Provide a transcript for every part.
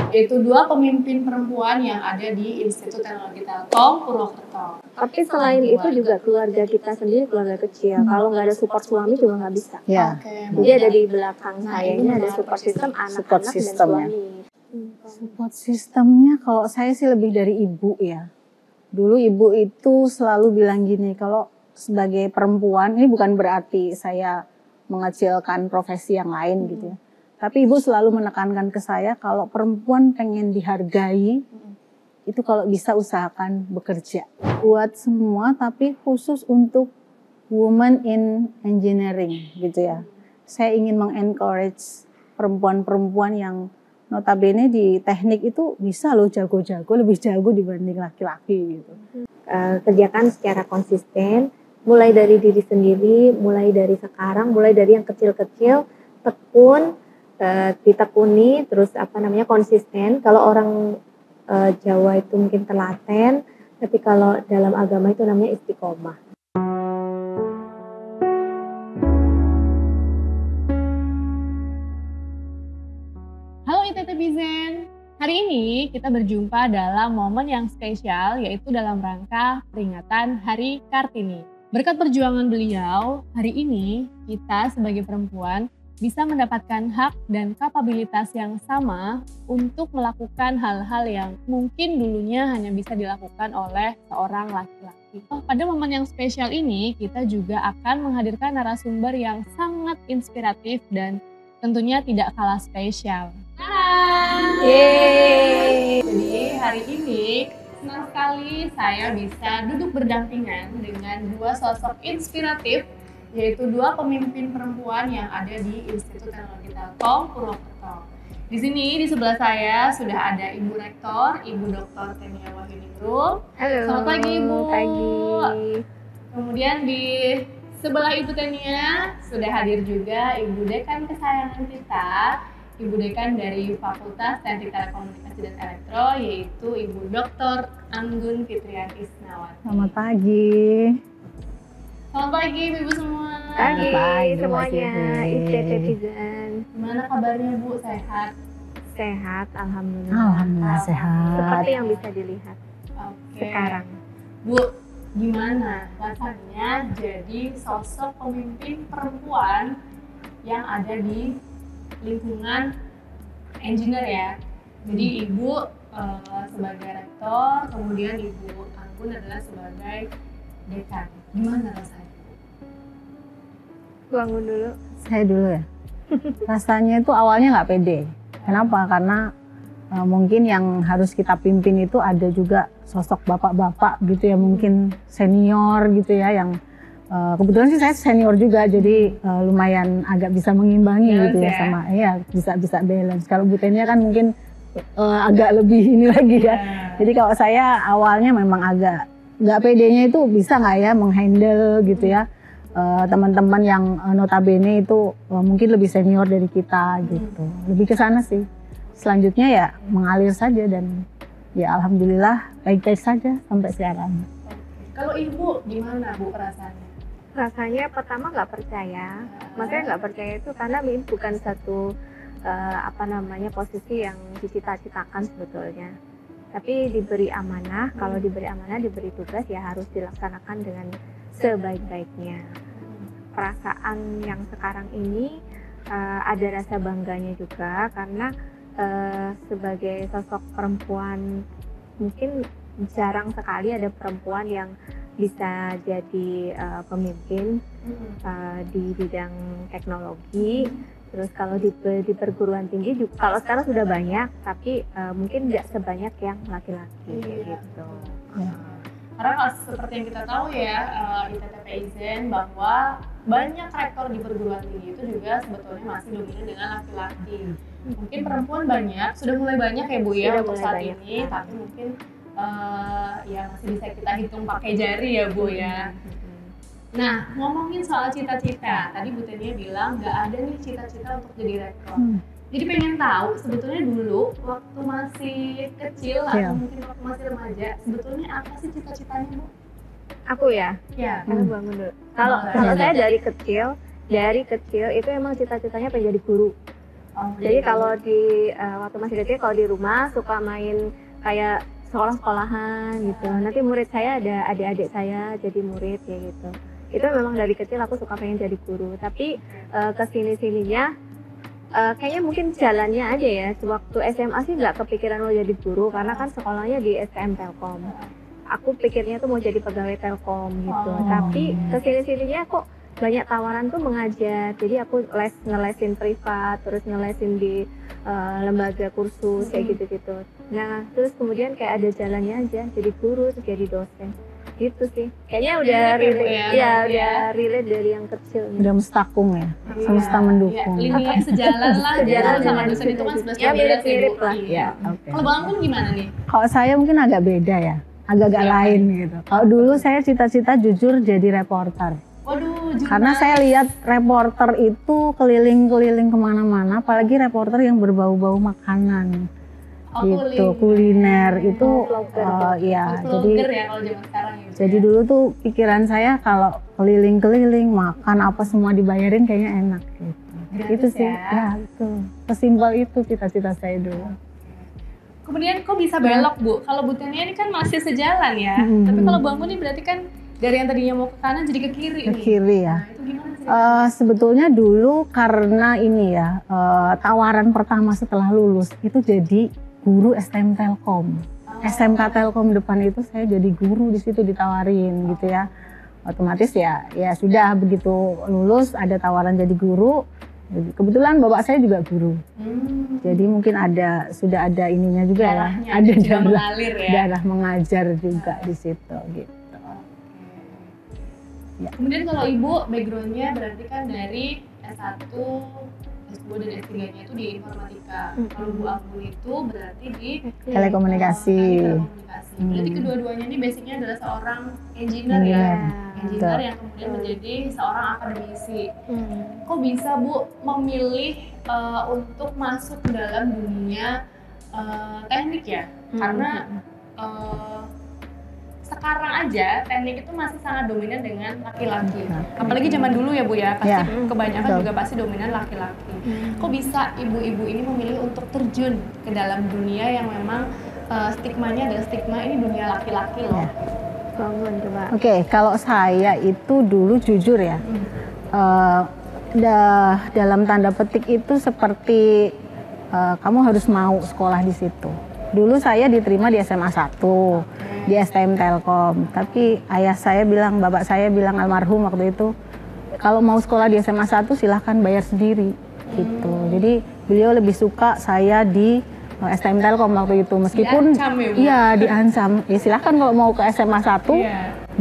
yaitu dua pemimpin perempuan yang ada di Institut Teknologi Telkom Purwokerto. Tapi selain itu juga keluarga kita sendiri keluarga kecil. Kalau nggak ada support suami juga nggak bisa. Ya. Jadi ada di belakang saya ini ada support system anak-anak dan suami. Support sistemnya kalau saya sih lebih dari ibu ya. Dulu ibu itu selalu bilang gini, kalau sebagai perempuan ini bukan berarti saya mengecilkan profesi yang lain gitu ya. Tapi ibu selalu menekankan ke saya kalau perempuan pengen dihargai, itu kalau bisa usahakan bekerja. Buat semua tapi khusus untuk women in engineering gitu ya. Saya ingin mengencourage perempuan-perempuan yang notabene di teknik itu bisa loh jago-jago, lebih jago dibanding laki-laki gitu. Kerjakan secara konsisten, mulai dari diri sendiri, mulai dari sekarang, mulai dari yang kecil-kecil, tekun, ditekuni, terus konsisten. Kalau orang Jawa itu mungkin telaten, tapi kalau dalam agama itu namanya istiqomah. Halo ITTBizen, hari ini kita berjumpa dalam momen yang spesial, yaitu dalam rangka peringatan Hari Kartini. Berkat perjuangan beliau, hari ini kita sebagai perempuan bisa mendapatkan hak dan kapabilitas yang sama untuk melakukan hal-hal yang mungkin dulunya hanya bisa dilakukan oleh seorang laki-laki. Pada momen yang spesial ini, kita juga akan menghadirkan narasumber yang sangat inspiratif dan tentunya tidak kalah spesial. Yeay! Jadi hari ini senang sekali saya bisa duduk berdampingan dengan dua sosok inspiratif, yaitu dua pemimpin perempuan yang ada di Institut Teknologi Telkom Purwokerto. Di sini di sebelah saya sudah ada Ibu Rektor, Ibu Dr. Tenia Wahyuningrum. Halo. Selamat pagi Ibu. Pagi. Kemudian di sebelah Ibu Tenia sudah hadir juga Ibu Dekan kesayangan kita, Ibu Dekan dari Fakultas Teknik Telekomunikasi dan Elektro, yaitu Ibu Dr. Anggun Fitrianti Isnawati. Selamat pagi. Selamat pagi Ibu semua. Pagi semuanya, Mas Ibu. ITTBizen. Gimana kabarnya Bu? Sehat? Sehat, alhamdulillah. Alhamdulillah sehat. Seperti yang bisa dilihat Oke. sekarang. Bu, gimana rasanya jadi sosok pemimpin perempuan yang ada di lingkungan engineer ya? Jadi Ibu sebagai rektor, kemudian Ibu Anggun adalah sebagai dekan. Gimana rasanya? Bu Anggun dulu. Saya dulu ya. Rasanya itu awalnya nggak pede. Kenapa? Karena mungkin yang harus kita pimpin itu ada juga sosok bapak-bapak gitu ya, mungkin senior gitu ya, yang kebetulan sih saya senior juga, jadi lumayan agak bisa mengimbangi Balance gitu ya, ya? sama bisa balance. Kalau Bu Tenia kan mungkin agak lebih ini lagi ya. Jadi kalau saya awalnya memang agak nggak pedenya itu bisa nggak ya menghandle gitu ya teman-teman yang notabene itu mungkin lebih senior dari kita gitu. Lebih ke sana sih. Selanjutnya ya mengalir saja dan ya alhamdulillah baik-baik saja sampai sekarang. Kalau Ibu gimana Bu perasaannya? Rasanya pertama nggak percaya. Maksudnya nggak percaya itu karena ini bukan satu posisi yang dicita-citakan sebetulnya. Tapi diberi amanah, kalau diberi amanah, diberi tugas ya harus dilaksanakan dengan sebaik-baiknya. Perasaan yang sekarang ini ada rasa bangganya juga karena sebagai sosok perempuan mungkin jarang sekali ada perempuan yang bisa jadi pemimpin di bidang teknologi. Terus kalau di perguruan tinggi juga, kalau sekarang sudah banyak, tapi mungkin tidak sebanyak yang laki-laki gitu. Karena seperti yang kita tahu ya, ITTBizen, bahwa banyak rektor di perguruan tinggi itu juga sebetulnya masih dominan dengan laki-laki. Mungkin perempuan banyak, sudah mulai banyak ya Bu ya untuk saat ini, tapi mungkin ya masih bisa kita hitung pakai jari ya Bu ya. Nah, ngomongin soal cita-cita, tadi Bu Tenia bilang nggak ada nih cita-cita untuk jadi rektor. Jadi pengen tahu sebetulnya dulu waktu masih kecil atau mungkin waktu masih remaja, sebetulnya apa sih cita-citanya Bu? Aku ya? Ya. Aku bangun dulu. Kalau saya dari kecil itu emang cita-citanya pengen jadi guru. Jadi kalau di waktu masih kecil kalau di rumah suka main kayak sekolah-sekolahan gitu. Nanti murid saya ada adik-adik saya jadi murid kayak gitu. Itu memang dari kecil aku suka pengen jadi guru. Tapi kesini-sininya kayaknya mungkin jalannya aja ya. Waktu SMA sih nggak kepikiran mau jadi guru karena kan sekolahnya di STM Telkom. Aku pikirnya tuh mau jadi pegawai Telkom gitu. Tapi kesini-sininya kok banyak tawaran tuh mengajar. Jadi aku ngelesin privat, terus ngelesin di lembaga kursus kayak gitu-gitu. Nah terus kemudian kayak ada jalannya aja jadi guru, terus jadi dosen. Gitu sih. Kayaknya udah udah relate dari yang kecil. Udah mustakung ya, semesta mendukung. Linear sejalan lah. Sejalan sama dengan dosen itu kan 11 ya mirip-mirip lah. Ya, oke. Kalau Bang Anggun gimana nih? Kalau saya mungkin agak beda ya, agak-agak lain gitu. Kalau dulu saya cita-cita jujur jadi reporter. Waduh, Karena saya lihat reporter itu keliling-keliling kemana-mana, apalagi reporter yang berbau-bau makanan. Gitu, kuliner itu ya jadi ya kalau zaman sekarang gitu. Jadi dulu tuh pikiran saya kalau keliling-keliling makan apa semua dibayarin kayaknya enak gitu. Gratis Itu sih, ya? ya itu. Sesimpel itu cita-cita saya dulu. Kemudian kok bisa belok Bu? Kalau Bu Tania ini kan masih sejalan ya. Tapi kalau Bang Anggun ini berarti kan dari yang tadinya mau ke kanan jadi ke kiri Ke nih. kiri ya. Nah, itu gimana sih? Sebetulnya dulu karena ini ya tawaran pertama setelah lulus itu jadi guru STM Telkom. SMK Telkom depan itu saya jadi guru di situ ditawarin gitu ya. Otomatis ya sudah begitu lulus ada tawaran jadi guru. Kebetulan bapak saya juga guru. Jadi mungkin sudah ada ininya juga Darahnya ya. Ada sudah mengalir ya. darah mengajar juga di situ gitu. Ya. Kemudian kalau Ibu backgroundnya berarti kan dari S1, S2 dan S3-nya itu di informatika. Kalau Bu Anggun itu berarti di Telekomunikasi. Berarti kedua-duanya ini basicnya adalah seorang engineer ya. Engineer yang kemudian menjadi seorang akademisi. Kok bisa Bu memilih untuk masuk ke dalam dunia teknik ya? Karena sekarang aja teknik itu masih sangat dominan dengan laki-laki. Apalagi zaman dulu ya Bu ya, pasti kebanyakan juga pasti dominan laki-laki. Kok bisa ibu-ibu ini memilih untuk terjun ke dalam dunia yang memang stigmanya adalah stigma ini dunia laki-laki loh. Oke, kalau saya itu dulu jujur ya, dalam tanda petik itu seperti kamu harus mau sekolah di situ. Dulu saya diterima di SMA 1, di STM Telkom. Tapi bapak saya bilang almarhum waktu itu, kalau mau sekolah di SMA 1 silahkan bayar sendiri gitu. Jadi beliau lebih suka saya di STM Telkom waktu itu. Meskipun diancam ya silahkan kalau mau ke SMA 1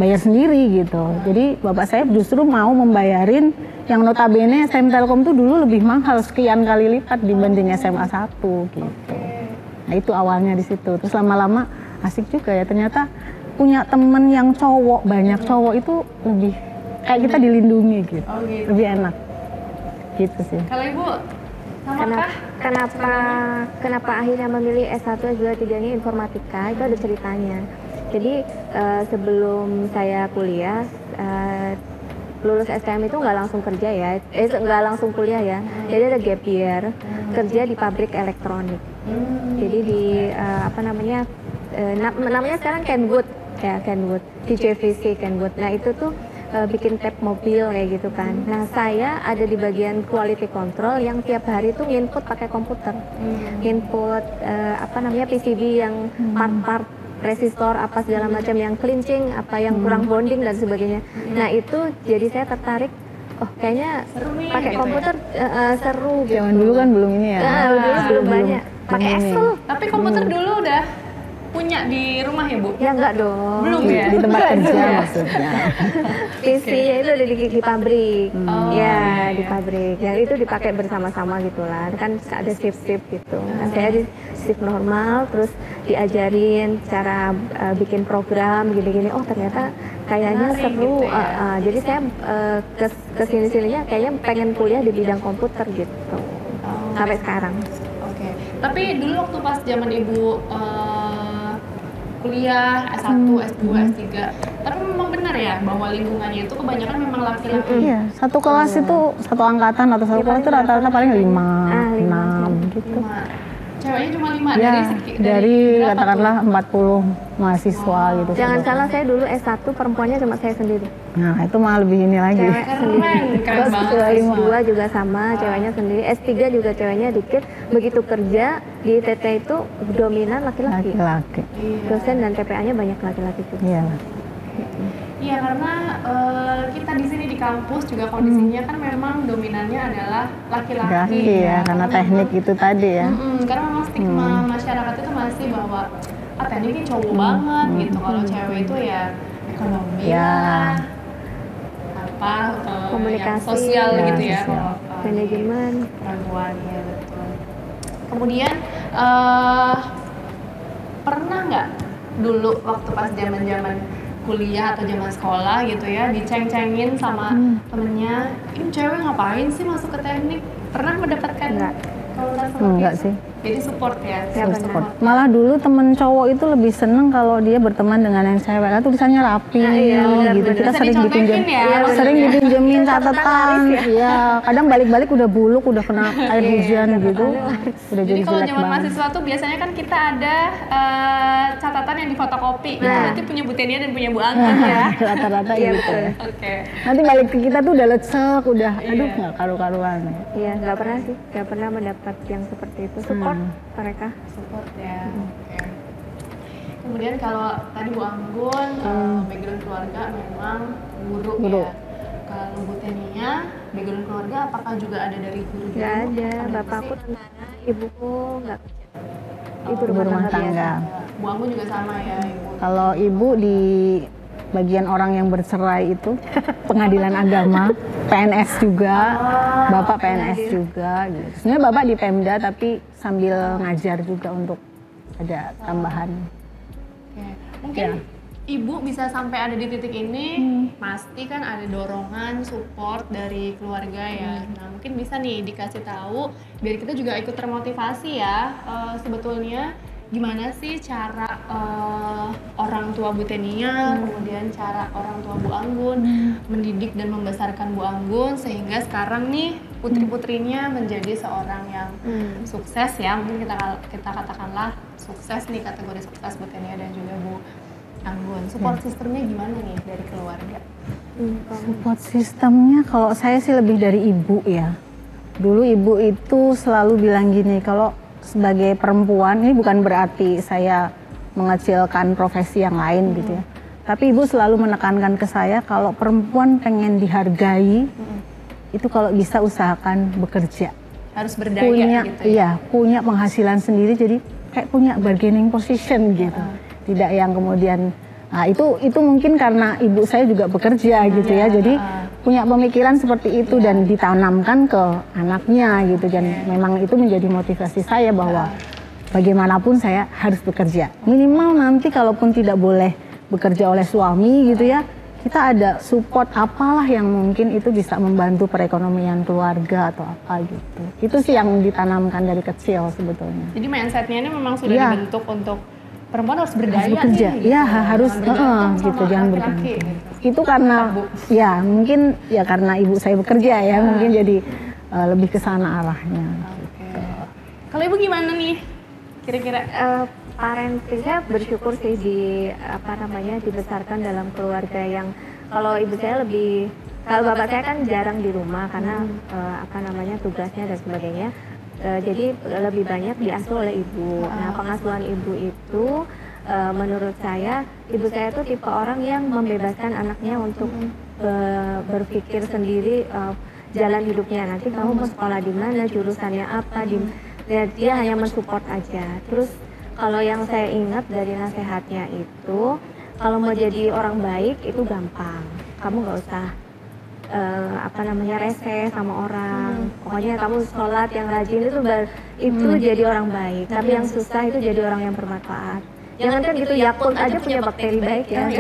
bayar sendiri gitu. Jadi bapak saya justru mau membayarin yang notabene STM Telkom tuh dulu lebih mahal sekian kali lipat dibanding SMA 1 gitu. Nah itu awalnya di situ. Terus lama-lama asik juga ya, ternyata punya temen yang cowok, banyak cowok itu lebih kayak kita dilindungi gitu. Lebih enak gitu sih. Kalau Ibu kenapa akhirnya memilih S1, S2, S3-nya informatika, itu ada ceritanya. Jadi sebelum saya kuliah, lulus STM itu nggak langsung kerja ya, nggak langsung kuliah ya. Jadi ada gap year, kerja di pabrik elektronik. Jadi di namanya sekarang Kenwood ya, Kenwood, di JVC Kenwood. Nah itu tuh bikin tab mobil kayak gitu kan. Nah saya ada di bagian quality control yang tiap hari tuh input pakai komputer, input PCB yang part-part resistor apa segala macam yang clinching, apa yang kurang bonding dan sebagainya. Nah itu jadi saya tertarik. Oh kayaknya pakai komputer seru. Zaman dulu kan belum ini ya. Dulu belum banyak. Pakai Excel. Tapi komputer dulu udah punya di rumah ya Bu? Ya enggak dong. Belum ya? Di tempat kerja maksudnya. PC-nya itu ada di pabrik. Ya di pabrik. Yang itu dipakai bersama-sama gitulah. Kan ada shift-shift gitu. Kan saya di shift normal, terus diajarin cara bikin program gini-gini. Oh ternyata kayaknya seru. Gitu ya? Jadi saya kesini-sininya kayaknya pengen kuliah di bidang komputer gitu. Sampai sekarang. Tapi dulu waktu pas zaman Ibu kuliah S1, S2, S3, tapi memang benar benar ya bahwa lingkungannya itu kebanyakan memang laki-laki. Iya, satu kelas itu satu angkatan atau satu kelas itu rata-rata paling 5, 6 gitu. Ceweknya cuma 5 Ya, dari berapa katakanlah 40 mahasiswa gitu. Jangan salah, saya dulu S1 perempuannya cuma saya sendiri. Nah, itu malah lebih ini lagi. Cewek sendiri. Keren Terus banget. S2 juga sama, ceweknya sendiri. S3 juga ceweknya dikit. Begitu kerja di TT itu dominan laki-laki. Laki-laki. Dosen dan TPA-nya banyak laki-laki juga. Iya. Iya, karena kita di sini di kampus juga kondisinya kan memang dominannya adalah laki-laki. Laki ya, karena teknik itu tadi ya. Karena memang stigma masyarakat itu masih bahwa teknik ini cowok banget gitu. Kalau cewek itu ya ekonomi Ya. lah, apa Komunikasi. yang sosial Ya, gitu ya. sosial. Kalau Manajemen. perempuan ya betul. Kemudian pernah nggak dulu waktu pas zaman-zaman kuliah atau zaman sekolah gitu ya diceng-cengin sama temennya, ini cewek ngapain sih masuk ke teknik? Pernah mendapatkan Enggak. komentar seperti Enggak itu? sih. Jadi support ya? Ya, Support. Malah dulu temen cowok itu lebih seneng kalau dia berteman dengan yang cewek, kan tulisannya rapi iya, benar, gitu. benar. Kita Bisa sering dicontekin dipinjam, ya? Iya, sering benar. dipinjemin Catatan catatan. laris Iya, kadang balik-balik udah buluk, udah kena air hujan gitu, udah Jadi jadi kalau jelek zaman banget. mahasiswa tuh biasanya kan kita ada catatan yang difotokopi. Itu nanti punya Bu Tenia dan punya Bu Anggun ya. Rata-rata Iya, gitu. betul. Oke. Nanti balik ke kita tuh udah lecek, udah aduh nggak karu-karuan. Iya, nggak pernah sih. Nggak pernah mendapat yang seperti itu. Support mereka. Support ya. Oke. Kemudian kalau tadi Bu Anggun background keluarga memang guru. Guru. Ya. Kalau Bu Tenia background keluarga apakah juga ada dari guru? Nggak ada. Apa Bapakku sih? tentara, ibuku nggak kerja. Ibu Ibu rumah tangga biasa. tangga. Bu Anggun juga sama ya ibu. Kalau ibu di bagian orang yang bercerai itu pengadilan agama, PNS juga, bapak PNS juga. Gitu. Sebenarnya bapak di Pemda tapi sambil ngajar juga untuk ada tambahan. Oke. Mungkin Ya. ibu bisa sampai ada di titik ini, pasti kan ada dorongan, support dari keluarga ya. Nah mungkin bisa nih dikasih tahu, biar kita juga ikut termotivasi ya. Sebetulnya gimana sih cara orang tua Bu Tenia, kemudian cara orang tua Bu Anggun mendidik dan membesarkan Bu Anggun sehingga sekarang nih putri-putrinya menjadi seorang yang sukses ya. Mungkin kita katakanlah sukses nih, kategori sukses Bu Tenia dan juga Bu Anggun. Support sistemnya gimana nih dari keluarga? Support sistemnya kalau saya sih lebih dari ibu ya. Dulu ibu itu selalu bilang gini, kalau sebagai perempuan, ini bukan berarti saya mengecilkan profesi yang lain gitu ya. Tapi ibu selalu menekankan ke saya kalau perempuan pengen dihargai, itu kalau bisa usahakan bekerja. Harus berdaya Punya, gitu ya? iya, punya penghasilan sendiri, jadi kayak punya bargaining position gitu. Tidak yang kemudian, nah itu mungkin karena ibu saya juga bekerja gitu ya, jadi punya pemikiran seperti itu dan ditanamkan ke anaknya gitu, dan memang itu menjadi motivasi saya bahwa bagaimanapun saya harus bekerja. Minimal nanti kalaupun tidak boleh bekerja oleh suami gitu ya, kita ada support apalah yang mungkin itu bisa membantu perekonomian keluarga atau apa gitu. Itu sih yang ditanamkan dari kecil sebetulnya. Jadi mindsetnya ini memang sudah Iya. dibentuk untuk perempuan harus berdaya Harus bekerja, nih, ya gitu. harus Jangan bergantung gitu, sama jangan laki-laki, bergantung. gitu. Itu karena ya mungkin ya karena ibu saya bekerja ya, mungkin jadi lebih ke sana arahnya. Oke. Kalau ibu gimana nih? Kira-kira Parenting saya bersyukur sih dibesarkan dalam keluarga yang, kalau ibu saya lebih, kalau bapak saya kan jarang di rumah karena tugasnya dan sebagainya. Jadi lebih banyak diasuh oleh ibu. Nah, pengasuhan ibu itu menurut saya, ibu saya tuh tipe orang yang membebaskan anaknya untuk berpikir sendiri jalan hidupnya. Nanti kamu mau sekolah di mana, jurusannya apa, dia hanya mensupport aja. Terus kalau yang saya ingat dari nasihatnya itu, kalau mau jadi orang baik itu gampang. Kamu nggak usah rese sama orang. Pokoknya kamu sholat yang rajin itu jadi orang baik. Tapi yang susah itu jadi orang yang bermanfaat. Jangan kan gitu, Yakult aja punya bakteri baik ya.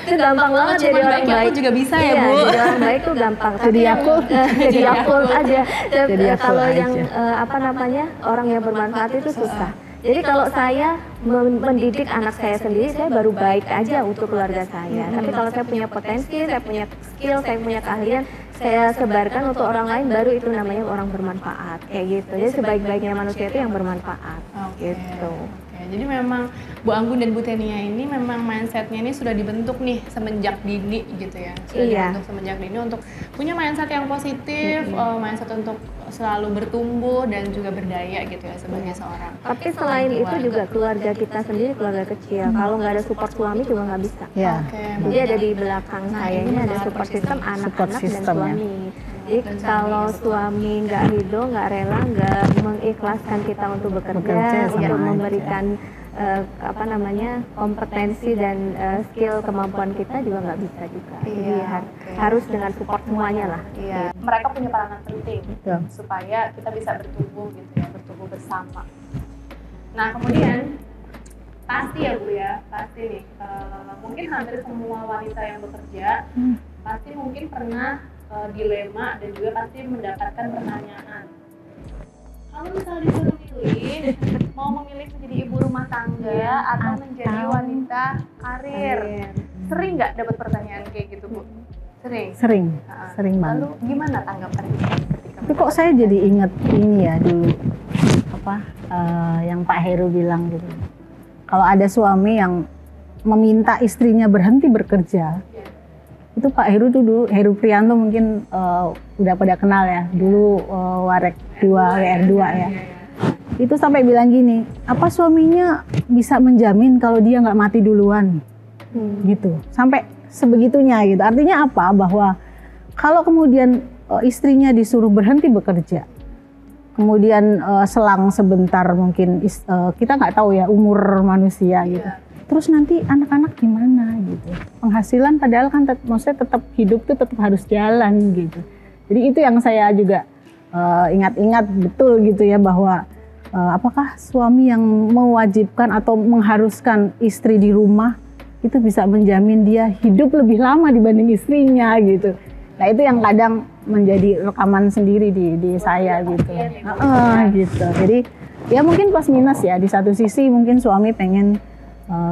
Itu gampang banget jadi orang baik. juga bisa ya Iya, Bu. jadi orang baik tuh gampang. Jadi Tapi yang, Yakult. jadi Yakult aja. Jadi Yakult Kalau aja. yang orang yang bermanfaat itu susah. Jadi kalau saya mendidik anak saya sendiri, saya baru baik aja untuk keluarga saya. Tapi kalau saya punya potensi, saya punya skill, saya punya keahlian, saya sebarkan untuk orang lain, baru itu namanya orang bermanfaat. Kayak gitu. Jadi sebaik-baiknya manusia itu yang bermanfaat. Gitu. Jadi memang Bu Anggun dan Bu Tenia ini memang mindsetnya ini sudah dibentuk nih semenjak dini gitu ya. Sudah dibentuk semenjak dini untuk punya mindset yang positif, mindset untuk selalu bertumbuh dan juga berdaya gitu ya sebagai seorang. Tapi selain itu juga keluarga kita sendiri, keluarga kecil. Kalau nggak ada support suami juga nggak bisa. Jadi ada di belakang saya ini ada support system anak-anak dan suami. Jadi kalau suami nggak ridho, nggak rela, nggak mengikhlaskan kita untuk bekerja untuk memberikan kompetensi dan skill kemampuan kita juga nggak bisa juga. Jadi harus dengan support semuanya lah. Mereka punya peranan penting supaya kita bisa bertumbuh gitu ya, bertumbuh bersama. Nah kemudian pasti ya Bu ya, pasti nih mungkin hampir semua wanita yang bekerja pasti mungkin pernah dilema dan juga pasti mendapatkan pertanyaan. Kalau misalnya disuruh milih, mau memilih menjadi ibu rumah tangga atau menjadi wanita karir, sering nggak dapat pertanyaan kayak gitu Bu? Sering banget. Lalu gimana tanggapan ketika? Tapi kok saya jadi ingat ini ya dulu yang Pak Heru bilang gitu. Kalau ada suami yang meminta istrinya berhenti bekerja, itu Pak Heru dulu, Heru Prianto mungkin udah pada kenal ya, dulu Warek 2, WR2 ya. Itu sampai bilang gini, apa suaminya bisa menjamin kalau dia nggak mati duluan? Gitu, sampai sebegitunya gitu. Artinya apa? Bahwa kalau kemudian istrinya disuruh berhenti bekerja, kemudian selang sebentar mungkin kita nggak tahu ya umur manusia gitu. Terus nanti anak-anak gimana gitu. Penghasilan padahal kan maksudnya tetap hidup tuh tetap harus jalan gitu. Jadi itu yang saya juga ingat-ingat betul gitu ya bahwa apakah suami yang mewajibkan atau mengharuskan istri di rumah itu bisa menjamin dia hidup lebih lama dibanding istrinya gitu. Nah itu yang kadang menjadi rekaman sendiri di saya gitu. Gitu. Jadi ya mungkin plus minus ya, di satu sisi mungkin suami pengen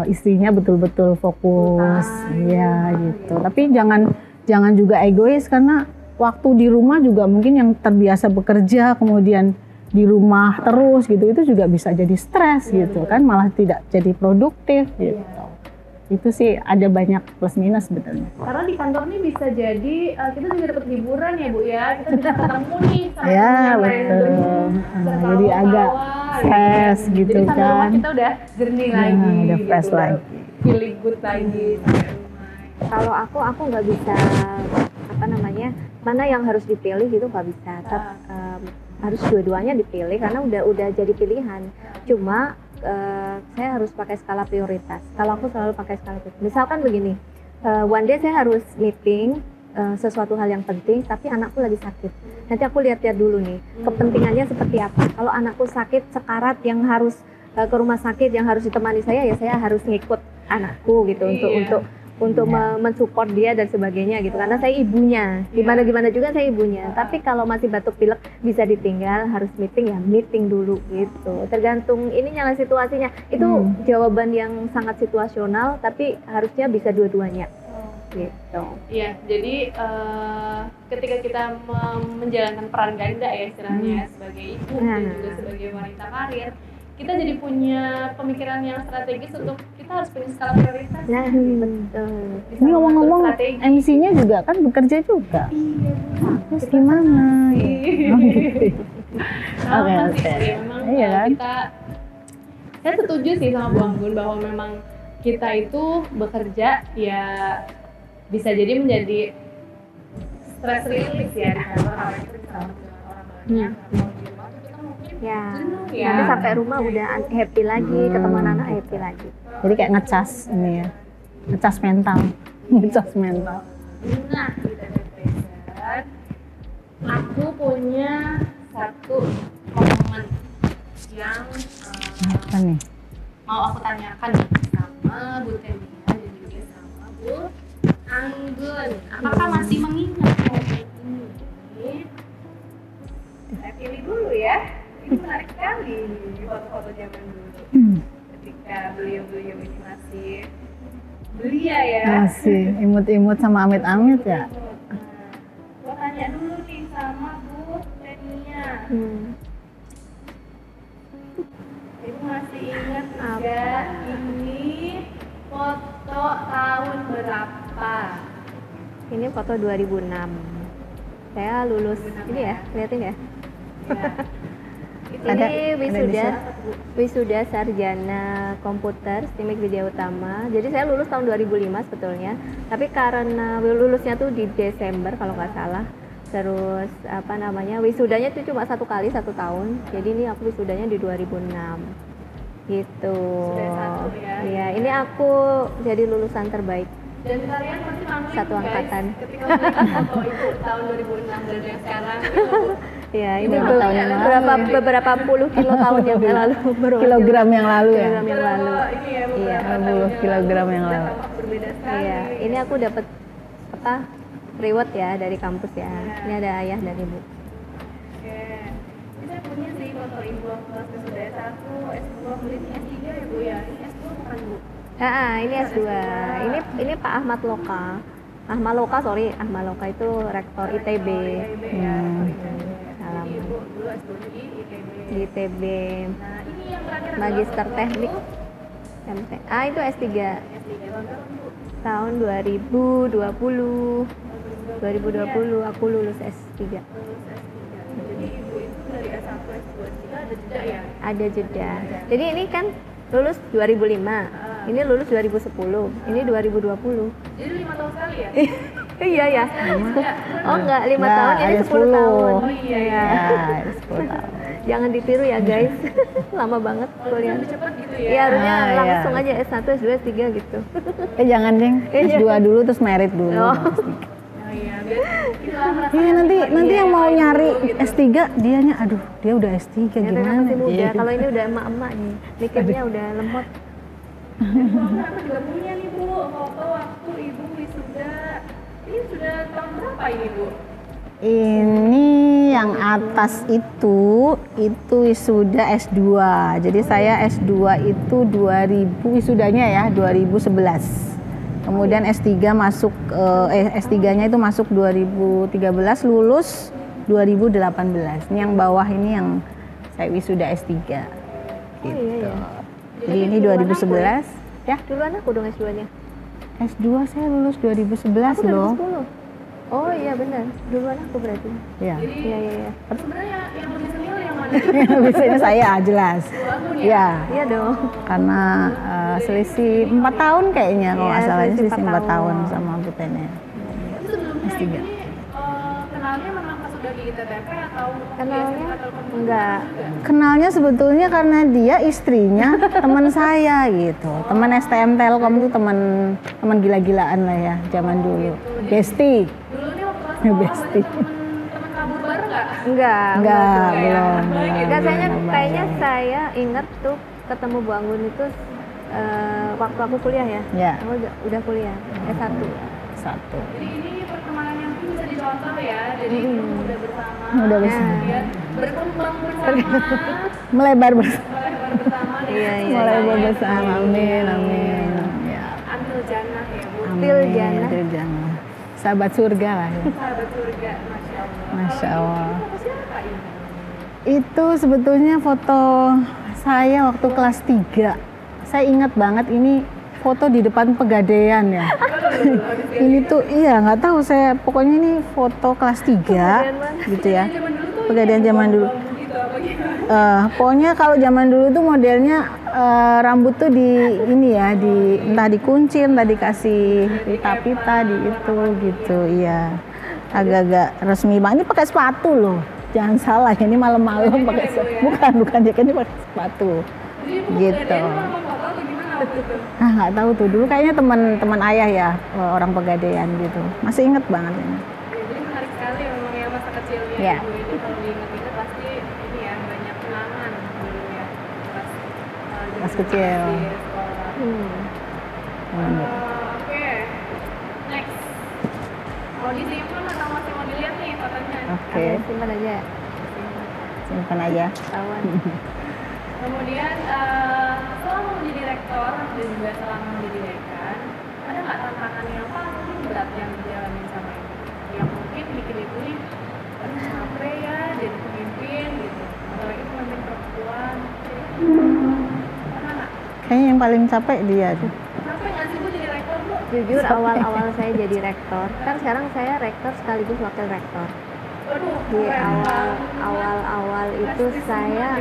istrinya betul-betul fokus, ya gitu. Tapi jangan juga egois karena waktu di rumah juga mungkin yang terbiasa bekerja kemudian di rumah terus gitu, itu juga bisa jadi stres gitu kan, malah tidak jadi produktif gitu. Itu sih ada banyak plus minus sebetulnya. Karena di kantor nih bisa jadi kita juga dapat hiburan ya Bu ya, kita bisa ketemu nih sama betul. Jadi agak fresh gitu jadi kan. Jadi kita udah jernih lagi, udah fresh gitu, lagi, feeling good lagi. Kalau aku nggak bisa mana yang harus dipilih gitu nggak bisa. Harus dua-duanya dipilih karena udah jadi pilihan. Cuma saya harus pakai skala prioritas. Kalau aku selalu pakai skala prioritas. Misalkan begini, one day saya harus meeting sesuatu hal yang penting, tapi anakku lagi sakit. Nanti aku lihat-lihat dulu nih, kepentingannya seperti apa. Kalau anakku sakit sekarat yang harus ke rumah sakit, yang harus ditemani saya, ya saya harus ngikut anakku gitu untuk mensupport dia dan sebagainya gitu. Karena saya ibunya, gimana juga saya ibunya. Tapi kalau masih batuk pilek bisa ditinggal, harus meeting ya meeting dulu gitu. Tergantung ininya lah situasinya. Itu jawaban yang sangat situasional, tapi harusnya bisa dua-duanya. Gitu. Iya, jadi ketika kita menjalankan peran ganda ya istilahnya sebagai ibu dan juga sebagai wanita karir, kita jadi punya pemikiran yang strategis untuk kita harus punya skala prioritas. Betul. Ini ngomong-ngomong MC-nya juga kan bekerja juga. Iya. Terus gimana? Oke. Memang Iya kan? saya setuju sih sama Bu Anggun bahwa memang kita itu bekerja ya bisa jadi menjadi stress release ya di kantor, karena kita bisa sama orang banyak. Nanti sampai rumah udah happy lagi, ketemu anak happy lagi. Jadi kayak ngecas ini ya, ngecas mental. Nah, kita aku punya satu momen yang apa nih? mau aku tanyakan sama Bu Tenia dan juga sama Bu Anggun. Apakah masih mengingat momen ini? Saya pilih dulu ya. Menarik sekali foto-foto zaman dulu. Ketika beliau-beliau ini masih belia ya. Masih imut-imut sama amit-amit ya. Gua tanya dulu nih sama Bu Tenia. Ibu masih ingat nggak ini foto tahun berapa? Ini foto 2006. Saya lulus ini ya, liatin ya. Ada Ini di wisuda sarjana komputer STIMIK Widya Utama. Jadi saya lulus tahun 2005 sebetulnya. Tapi karena lulusnya tuh di Desember kalau nggak salah. Terus apa namanya, wisudanya itu cuma 1 kali 1 tahun. Jadi ini aku wisudanya di 2006 gitu. Sudah 1 ya. Iya, ini aku jadi lulusan terbaik. Dan kalian pasti maklum Satu guys, angkatan. ketika melihat foto itu tahun 2006 dan yang sekarang itu Ya, ini Berapa tahun yang lalu beberapa puluh tahun yang lalu. Kilogram yang lalu ya. Kilogram yang lalu. ini ya Iya, beberapa tahun 20 yang kilogram lalu yang sudah lalu. tampak berbeda sekali. Iya, ini aku dapat apa? Reward ya dari kampus ya. Iya. Ini ada ayah dan ibu. Oke. Ini saya punya sih foto ibu waktu kelas wisuda S1, S2, kemudian ini S3 ya Bu ya. Ini S2 bukan Bu? Ini S2. Ini Pak Ahmad Loka. Ahmad Loka itu rektor ITB. ya. Salam. Jadi Ibu dulu S2 di ITB. Di ITB. Nah, ini yang terakhir Magister Teknik MT. Itu S3 S3 tahun berapa Bu? tahun 2020. 2020 aku lulus S3. Lulus S3. Jadi Ibu itu dari S1, S2, S3 ada jeda ya? Ada jeda. Jadi ini kan lulus 2005. Ini lulus 2010. Ini 2020. Jadi 5 tahun sekali ya? Iya ya. Oh enggak, 5 Enggak, tahun ini ada 10 tahun. Oh iya ya. Ya, 10 tahun. Jangan ditiru ya guys. Lama banget kuliah. Lebih cepat gitu ya? Iya, harusnya Ah, iya. langsung aja S1, S2, S3 gitu. Jangan deng, S2 dulu terus merit dulu. Oh. Oh iya, biar kita merasakan Iya nanti bahagia yang mau gitu, nyari gitu. S3 dianya aduh dia udah S3 Ternyata gimana? masih muda. Iya. Kalau ini udah emak-emak nih. Mikirnya udah lemot. Bu, aku juga punya nih Bu, foto waktu Ibu wisuda. Ini sudah tahun berapa ini Bu? Ini yang atas itu wisuda S2. Jadi saya S2 itu 2000 wisudanya ya 2011. Kemudian S3 masuk S3-nya itu masuk 2013, lulus 2018. Ini yang bawah ini yang saya wisuda S3. Gitu. Iya, iya. Jadi ini 2011 ya. Duluan aku dong S2-nya. S2 saya lulus 2011 Aku loh. 2010. Oh iya benar. Duluan aku berarti. Ya. Iya, iya, iya. Sebenarnya yang lebih senior yang mana? Biasanya saya jelas. Ya, Iya dong. karena selisih 4 tahun kayaknya kalau Iya, nggak salah selisih selisih 4 4 tahun tahun. sama Bu Tene. Itu sebelumnya S3. ini kenalnya memang pas udah di ITTP atau Kenalnya di SMK enggak. Kenalnya sebetulnya karena dia istrinya teman saya gitu. Teman STM Telkom itu teman gila-gilaan lah ya zaman dulu. Besti. Dulu nih waktu kelas Ya, sekolah Besti. berarti teman kabur bareng nggak? Enggak. Enggak, juga ya. belum. Enggak, belum kayaknya bareng. saya ingat tuh ketemu Bu Anggun itu waktu aku kuliah ya. Ya, Aku udah kuliah S1. satu. Jadi ini pertemanan yang bisa dicontoh ya. Jadi udah bersama, Udah bersama. kemudian berkembang bersama, Melebar bersama. melebar bersama dan Iya, iya. Melebar bersama. Amin, amin. Ya. ambil jannah ya Bu. Til jannah. Til jannah. Sahabat surga lah ya. Sahabat surga, Masya Allah. Masya Allah. Foto siapa ini? Itu sebetulnya foto saya waktu kelas 3. Saya ingat banget ini foto di depan Pegadaian ya. Ini tuh iya nggak tahu saya pokoknya ini foto kelas 3 gitu ya. Zaman dulu tuh Pegadaian zaman dulu. gitu apa gimana? Pokoknya kalau zaman dulu tuh modelnya rambut tuh di ini ya di entah dikuncir, entah dikasih pita-pita di itu gitu iya. Agak-agak resmi banget. Ini pakai sepatu loh. Jangan salah, ini malam-malam pakai bukan jaketnya pakai sepatu. Jadi Bu, Gitu. Pegadaian tuh sama foto atau gimana waktu itu? Ah nggak tahu tuh dulu kayaknya teman ayah ya orang Pegadaian gitu. Masih inget banget ini. Ya, jadi menarik sekali memang ya masa kecilnya Ya. Ibu ini kalau diingat-ingat pasti ini ya banyak kenangan dulu ya pas Pas kecil. di sekolah. Oke, next. Mau disimpan atau masih mau dilihat nih fotonya? Oke. Simpan aja. simpan aja. Ketahuan. Kemudian selama menjadi rektor dan juga selama menjadi dekan, ada nggak tantangan yang paling berat yang dijalani sama ibu? Yang mungkin bikin ibu nih, aduh capek ya jadi pemimpin gitu. Apalagi pemimpin perempuan. Pernah nggak? Kayaknya yang paling capek dia tuh. Capek nggak sih Bu jadi rektor Bu? Jujur awal-awal saya jadi rektor, kan sekarang saya rektor sekaligus wakil rektor. Waduh, Di keren. awal itu saya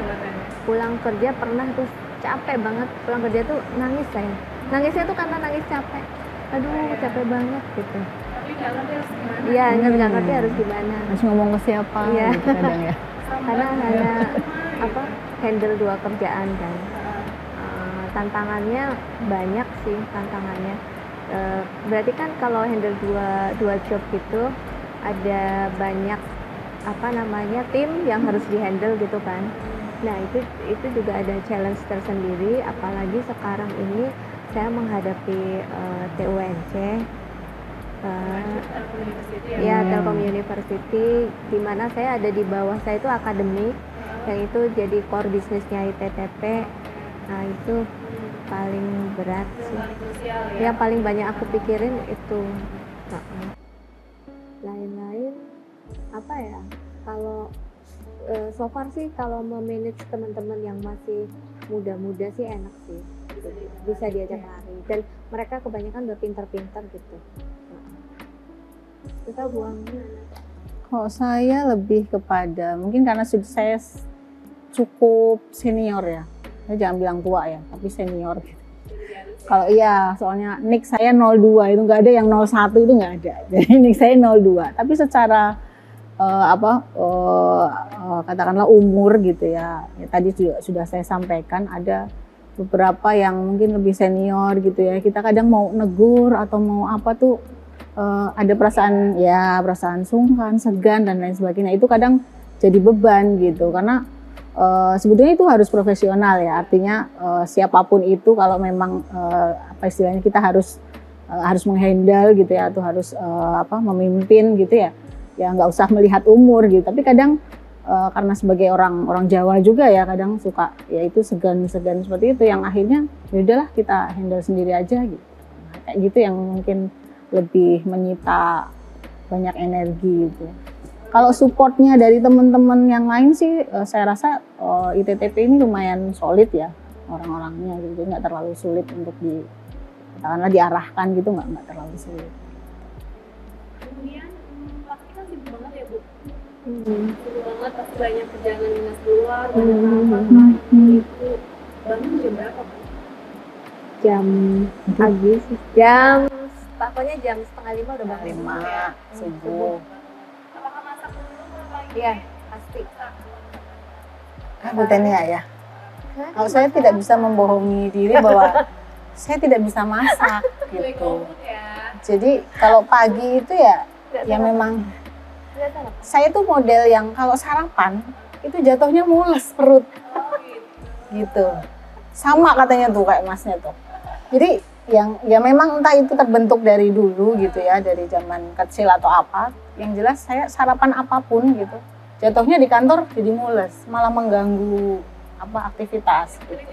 pulang kerja pernah tuh capek banget, pulang kerja tuh nangis saya. Nangisnya tuh karena nangis capek. Aduh, capek banget gitu. Tapi nggak ngerti harus gimana. Iya, nggak ngerti harus gimana. Harus ngomong ke siapa Iya. gitu kadang ya. Karena hanya handle 2 kerjaan kan. Tantangannya banyak sih tantangannya. Berarti kan kalau handle dua job gitu ada banyak tim yang harus dihandle gitu kan. Nah itu juga ada challenge tersendiri, apalagi sekarang ini saya menghadapi TUNC, ya Telkom University, di mana saya ada di bawah saya itu akademik, yang itu jadi core bisnisnya ITTP. Nah itu paling berat sih. Yang paling banyak aku pikirin itu. Lain-lain apa ya? Kalau so far sih kalau memanage teman-teman yang masih muda-muda sih enak sih. Bisa diajak lari dan mereka kebanyakan udah pintar-pintar gitu. Kita buang. Kalau saya lebih kepada mungkin karena sudah saya cukup senior ya. Saya jangan bilang tua ya, tapi senior gitu. Kalau iya, soalnya NIK saya 02 itu nggak ada, yang 01 itu nggak ada. Jadi NIK saya 02. Tapi secara katakanlah umur gitu ya. Tadi sudah saya sampaikan ada beberapa yang mungkin lebih senior gitu ya. Kita kadang mau negur atau mau apa tuh ada perasaan sungkan, segan dan lain sebagainya. Itu kadang jadi beban gitu karena sebetulnya itu harus profesional ya, artinya siapapun itu kalau memang istilahnya kita harus menghandle gitu ya, atau harus memimpin gitu ya, nggak usah melihat umur gitu. Tapi kadang karena sebagai orang Jawa juga ya, kadang suka ya itu segan seperti itu yang akhirnya ya udahlah kita handle sendiri aja gitu. Nah, kayak gitu yang mungkin lebih menyita banyak energi gitu. Kalau supportnya dari teman-teman yang lain sih, saya rasa ITTP ini lumayan solid ya orang-orangnya gitu, nggak terlalu sulit untuk katakanlah diarahkan gitu, nggak terlalu sulit. Kemudian pasti kan sibuk banget ya Bu. Sibuk banget, pasti banyak perjalanan dinas keluar, banyak hal-hal itu. Bangun jam berapa Bu? Jam pagi sih. Pokoknya jam 4:30 udah bangun. 5 subuh. Iya, pasti. Bu Tania ya. Kalau saya tidak bisa membohongi diri bahwa saya tidak bisa masak gitu. Jadi kalau pagi itu ya memang saya tuh model yang kalau sarapan itu jatuhnya mules perut. Gitu. Sama katanya tuh kayak Masnya tuh. Jadi yang memang entah itu terbentuk dari dulu gitu ya, dari zaman kecil atau apa, yang jelas saya sarapan apapun gitu jatuhnya di kantor jadi mules, malah mengganggu aktivitas gitu.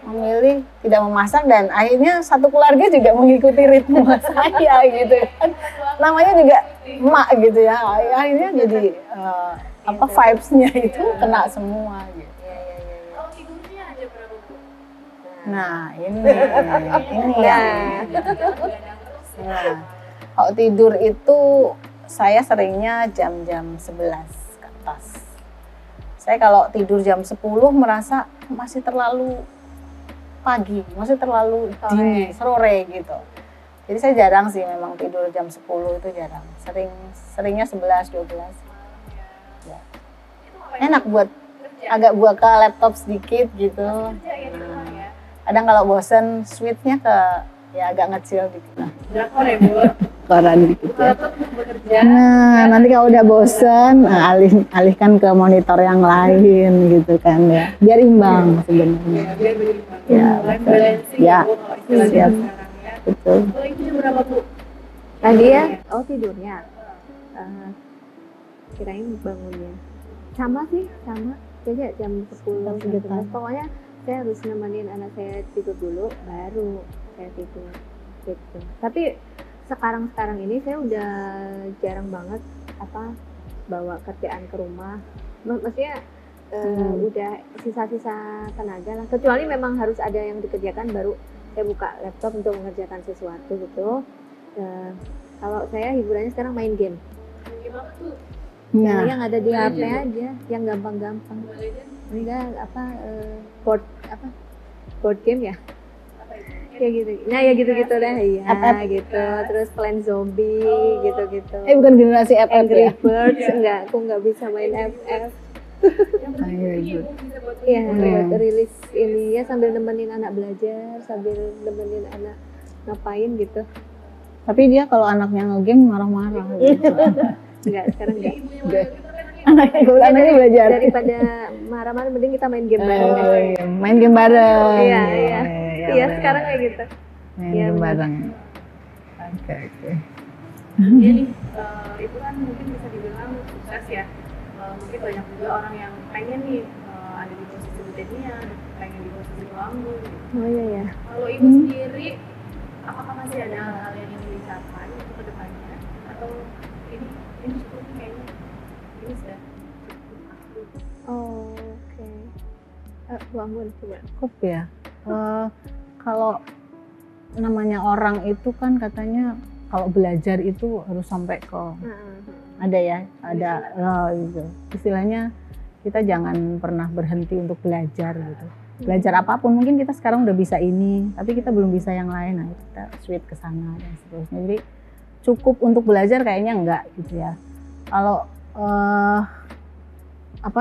Memilih tidak memasak dan akhirnya satu keluarga juga mengikuti ritme saya gitu kan, namanya juga emak gitu ya, akhirnya jadi vibes-nya itu kena semua gitu. Nah ini ya. Nah, kalau tidur itu saya seringnya jam 11 ke atas. Saya kalau tidur jam 10 merasa masih terlalu pagi, masih terlalu dini, sore gitu. Jadi saya jarang sih memang tidur jam 10 itu jarang. Seringnya 11, 12. Ya. Enak buat agak buka laptop sedikit gitu. Kadang kalau bosen switch-nya agak ngecil dikit lah. Drakor ya Bu? Koran dikit ya. Bekerja. Nah, nanti kalau udah bosen, alihkan ke monitor yang lain gitu kan ya. Biar imbang sebenarnya. Biar berimbang. Ya, Life balancing ya, Bu, kalau istilahnya siap. sekarang ya. Betul. Kalau itu jam berapa Bu? Tadi ya, tidurnya. Kirain bangunnya. Sama sih, sama. Jadi jam 10 jam Sekitar. 11. Pokoknya saya harus nemenin anak saya tidur dulu, baru saya tidur gitu. Tapi sekarang ini saya udah jarang banget bawa kerjaan ke rumah. Maksudnya udah sisa-sisa tenaga lah. Kecuali memang harus ada yang dikerjakan, baru saya buka laptop untuk mengerjakan sesuatu gitu. Kalau saya hiburannya sekarang main game. Gimana tuh? Nah, Yang ada di HP aja, yang gampang-gampang. Enggak board game ya? Ya gitu. Nah, ya gitu-gitu deh. Iya, FF. gitu. Terus Plant Zombie gitu-gitu. bukan generasi FF Angry ya? Birds enggak, aku nggak bisa main FF. Iya, buat rilis ini ya, sambil nemenin anak belajar, sambil nemenin anak ngapain gitu. Tapi dia kalau anaknya ngegame marah-marah. Enggak, sekarang enggak. Anaknya belajar. Daripada marah-marah, mending kita main game bareng. Iya, main game bareng. Iya. Iya, bener. sekarang kayak gitu. Main Iya, game bener. bareng. Oke. Jadi itu kan mungkin bisa dibilang sukses ya. Mungkin banyak juga orang yang pengen nih ada di posisi Bu Tenia, pengen di posisi Bu Anggun gitu. Oh iya ya. Kalau ibu sendiri, apakah masih ada hal-hal yang ingin dicapai untuk kedepannya? Atau ini cukup kayaknya ini sudah Oh, oke. Bu Anggun coba. Cukup ya. Kalau namanya orang itu kan katanya kalau belajar itu harus sampai ke ada gitu. Istilahnya kita jangan pernah berhenti untuk belajar gitu. Belajar apapun, mungkin kita sekarang udah bisa ini, tapi kita belum bisa yang lain. Nah, kita switch ke sana dan seterusnya. Jadi cukup untuk belajar kayaknya enggak gitu ya. Kalau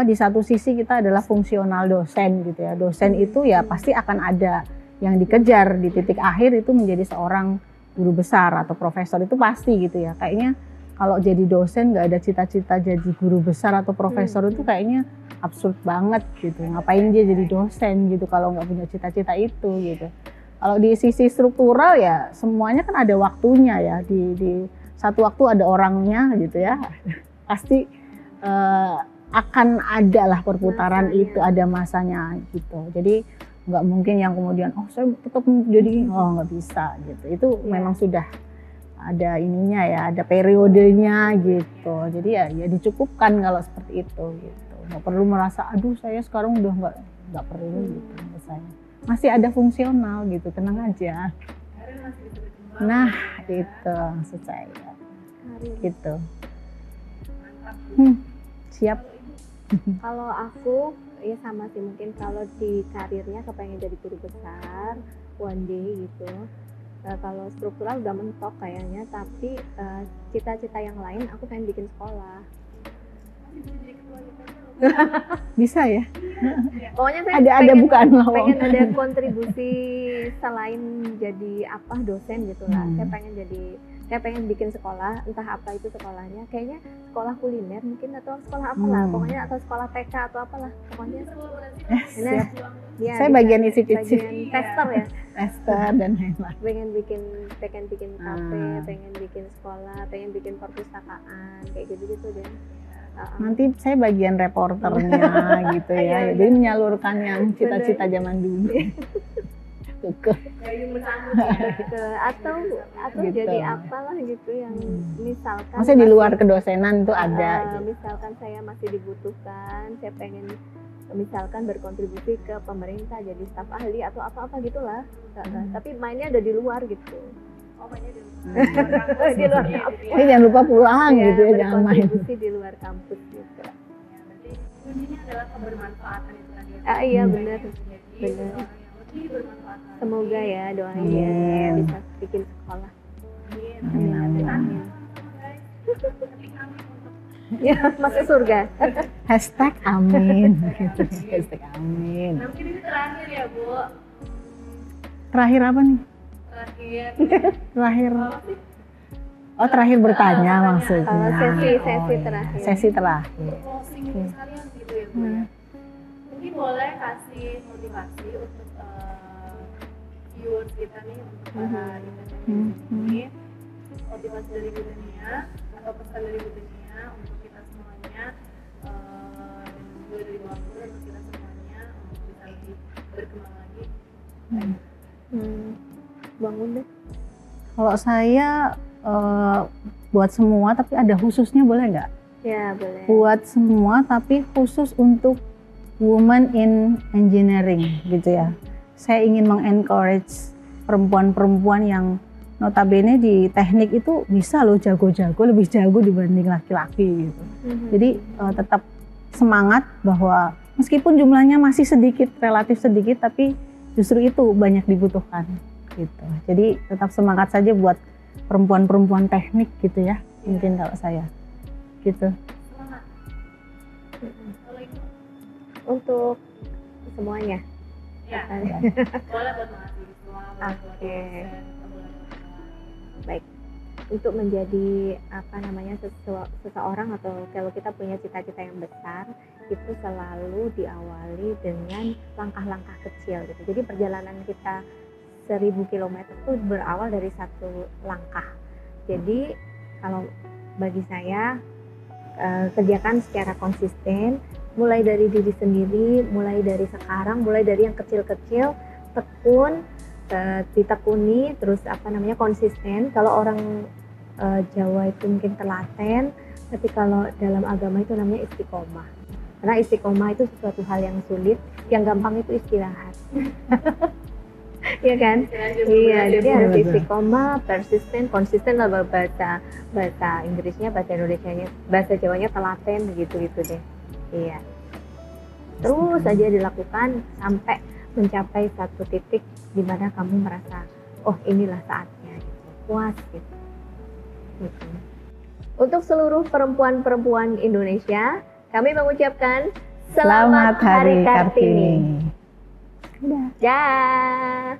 di satu sisi kita adalah fungsional dosen gitu ya. Dosen itu ya pasti akan ada yang dikejar di titik akhir itu menjadi seorang guru besar atau profesor, itu pasti gitu ya. Kayaknya kalau jadi dosen nggak ada cita-cita jadi guru besar atau profesor itu kayaknya absurd banget gitu. Ngapain dia jadi dosen gitu kalau nggak punya cita-cita itu gitu. Kalau di sisi struktural ya semuanya kan ada waktunya ya. Di satu waktu ada orangnya gitu ya. Pasti akan ada lah perputaran masanya. Itu ada masanya gitu. Jadi nggak mungkin yang kemudian saya tetap jadi nggak bisa gitu. Itu memang sudah ada ininya ya, ada periodenya gitu. Jadi ya dicukupkan kalau seperti itu gitu. Nggak perlu merasa aduh saya sekarang udah nggak perlu gitu menurut saya. Masih ada fungsional gitu, tenang aja. Nah itu maksud saya gitu. Siap. Kalau aku ya sama sih, mungkin kalau di karirnya kepengen jadi guru besar one day gitu. Kalau struktural udah mentok kayaknya, tapi cita-cita yang lain aku pengen bikin sekolah. Bisa ya? Pokoknya saya ada bukaan pengen ada kontribusi selain jadi dosen gitu lah. Saya pengen bikin sekolah, entah apa itu sekolahnya, kayaknya sekolah kuliner mungkin atau sekolah apalah, pokoknya atau sekolah TK atau apalah, pokoknya. Siap. Ya, saya bagian isi-isi. Bagian tester ya. Tester dan lain-lain. pengen bikin kafe, pengen bikin sekolah, pengen bikin perpustakaan, kayak gitu deh. Nanti saya bagian reporternya gitu ya. Jadi menyalurkan yang cita-cita zaman dulu. Atau gitu. Jadi apalah gitu yang misalkan. Maksudnya di luar kedosenan itu ada. Gitu. Misalkan saya masih dibutuhkan, saya pengen misalkan berkontribusi ke pemerintah jadi staf ahli atau apa-apa gitulah. Tapi mainnya ada di luar gitu. Oh, mainnya di luar. Di luar kampus. Jadi jangan lupa pulang gitu ya, jangan main. Berkontribusi di luar kampus gitu. Berarti kuncinya adalah kebermanfaatan itu tadi. Iya benar. Semoga ya, doain ya bisa bikin sekolah. Amin. Ya, masuk surga. #amin gitu. #amin. Nah, mungkin ini terakhir ya, Bu. Terakhir apa nih? Terakhir. Oh, terakhir bertanya maksudnya. Sesi terakhir. Sesi terakhir. Closing sekalian gitu ya, Bu. Mungkin boleh kasih motivasi untuk viewers kita nih, untuk para ini, motivasi dari Bu Tenia atau pesan dari Bu Tenia untuk kita semuanya dulu untuk kita semuanya bisa lebih berkembang lagi. Bangun deh. Kalau saya buat semua tapi ada khususnya, boleh nggak? Ya boleh. Buat semua tapi khusus untuk women in engineering gitu ya. Saya ingin mengencourage perempuan-perempuan yang notabene di teknik itu bisa loh jago-jago, lebih jago dibanding laki-laki gitu. Jadi tetap semangat bahwa meskipun jumlahnya masih sedikit, relatif sedikit, tapi justru itu banyak dibutuhkan gitu. Jadi tetap semangat saja buat perempuan-perempuan teknik gitu ya, mungkin kalau saya gitu. Semangat. Kalau itu Untuk semuanya. ya boleh buat mahasiswa, boleh buat Oke. dosen, boleh buat yang lain. Baik. Untuk menjadi seseorang, atau kalau kita punya cita-cita yang besar, itu selalu diawali dengan langkah-langkah kecil gitu. Jadi perjalanan kita 1000 km itu berawal dari satu langkah. Jadi kalau bagi saya kerjakan secara konsisten, mulai dari diri sendiri, mulai dari sekarang, mulai dari yang kecil-kecil, tekun, ditekuni, terus konsisten. Kalau orang Jawa itu mungkin telaten, tapi kalau dalam agama itu namanya istiqomah. Karena istiqomah itu sesuatu hal yang sulit, yang gampang itu istirahat. Iya kan? Iya, jadi harus istiqomah, persisten, konsisten lah bahasa Inggrisnya, bahasa Indonesianya, bahasa Jawanya telaten begitu deh. Iya. Terus saja dilakukan sampai mencapai satu titik di mana kamu merasa, oh inilah saatnya, gitu. Puas gitu. Untuk seluruh perempuan-perempuan Indonesia, kami mengucapkan Selamat Hari Kartini. Dah.